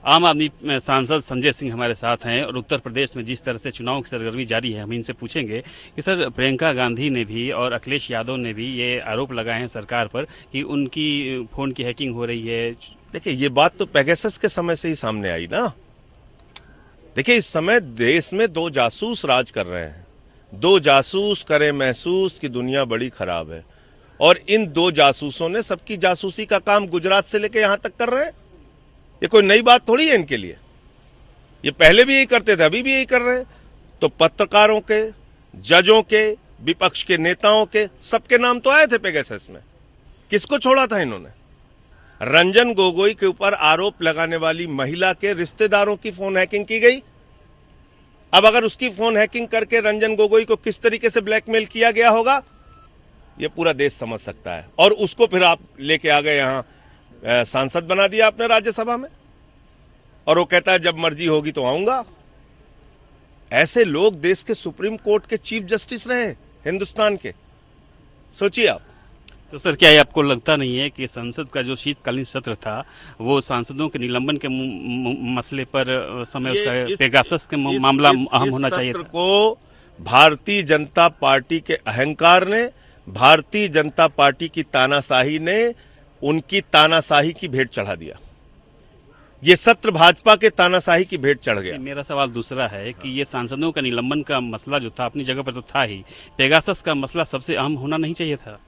आम आदमी सांसद संजय सिंह हमारे साथ हैं और उत्तर प्रदेश में जिस तरह से चुनाव की सरगर्मी जारी है, हम इनसे पूछेंगे कि सर, प्रियंका गांधी ने भी और अखिलेश यादव ने भी ये आरोप लगाए हैं सरकार पर कि उनकी फ़ोन की हैकिंग हो रही है। देखिए, ये बात तो पेगासस के समय से ही सामने आई ना। देखिए, इस समय देश में दो जासूस राज कर रहे हैं। दो जासूस करें महसूस कि दुनिया बड़ी खराब है, और इन दो जासूसों ने सबकी जासूसी का काम गुजरात से लेकर यहां तक कर रहे हैं। ये कोई नई बात थोड़ी है इनके लिए। ये पहले भी यही करते थे, अभी भी यही कर रहे हैं। तो पत्रकारों के, जजों के, विपक्ष के नेताओं के, सबके नाम तो आए थे पेगासस में। किसको छोड़ा था इन्होंने? रंजन गोगोई के ऊपर आरोप लगाने वाली महिला के रिश्तेदारों की फोन हैकिंग की गई। अब अगर उसकी फोन हैकिंग करके रंजन गोगोई को किस तरीके से ब्लैकमेल किया गया होगा, यह पूरा देश समझ सकता है। और उसको फिर आप लेके आ गए यहां, सांसद बना दिया आपने राज्यसभा में, और वो कहता है जब मर्जी होगी तो आऊंगा। ऐसे लोग देश के सुप्रीम कोर्ट के चीफ जस्टिस रहे हिंदुस्तान के। सोचिए आप। तो सर, क्या ये आपको लगता नहीं है कि संसद का जो शीतकालीन सत्र था वो सांसदों के निलंबन के मसले पर समय उसका पेगासस के मामला अहम होना चाहिए था? को भारतीय जनता पार्टी के अहंकार ने, भारतीय जनता पार्टी की तानाशाही ने उनकी तानाशाही की भेंट चढ़ा दिया। ये सत्र भाजपा के तानाशाही की भेंट चढ़ गया। मेरा सवाल दूसरा है कि ये सांसदों का निलंबन का मसला जो था अपनी जगह पर तो था ही, पेगासस का मसला सबसे अहम होना नहीं चाहिए था?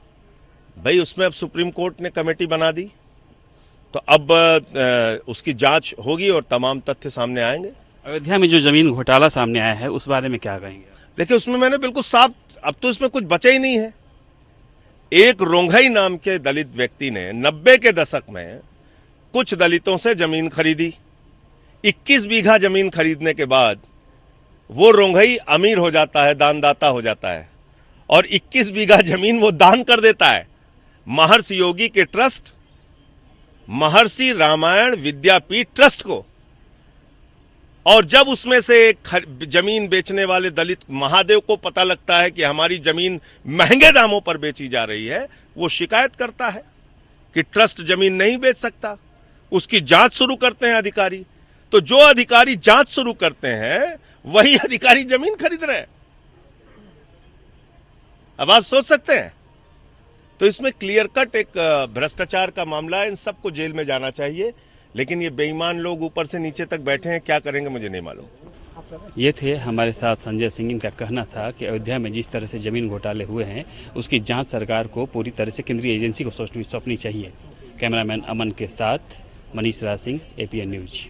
भाई, उसमें अब सुप्रीम कोर्ट ने कमेटी बना दी, तो अब उसकी जांच होगी और तमाम तथ्य सामने आएंगे। अयोध्या में जो जमीन घोटाला सामने आया है उस बारे में क्या कहेंगे? देखिए, उसमें मैंने बिल्कुल साफ, अब तो इसमें कुछ बचा ही नहीं है। एक रोंघई नाम के दलित व्यक्ति ने 90 के दशक में कुछ दलितों से जमीन खरीदी। 21 बीघा जमीन खरीदने के बाद वो रोंघई अमीर हो जाता है, दानदाता हो जाता है, और 21 बीघा जमीन वो दान कर देता है महर्षि योगी के ट्रस्ट, महर्षि रामायण विद्यापीठ ट्रस्ट को। और जब उसमें से जमीन बेचने वाले दलित महादेव को पता लगता है कि हमारी जमीन महंगे दामों पर बेची जा रही है, वो शिकायत करता है कि ट्रस्ट जमीन नहीं बेच सकता। उसकी जांच शुरू करते हैं अधिकारी। तो जो अधिकारी जांच शुरू करते हैं वही अधिकारी जमीन खरीद रहे हैं। अब आप सोच सकते हैं। तो इसमें क्लियर कट एक भ्रष्टाचार का मामला है। इन सबको जेल में जाना चाहिए, लेकिन ये बेईमान लोग ऊपर से नीचे तक बैठे हैं, क्या करेंगे मुझे नहीं मालूम। ये थे हमारे साथ संजय सिंह। इनका कहना था कि अयोध्या में जिस तरह से जमीन घोटाले हुए हैं उसकी जांच सरकार को पूरी तरह से केंद्रीय एजेंसी को सौंपनी चाहिए। कैमरामैन अमन के साथ मनीष राज सिंह, APN न्यूज।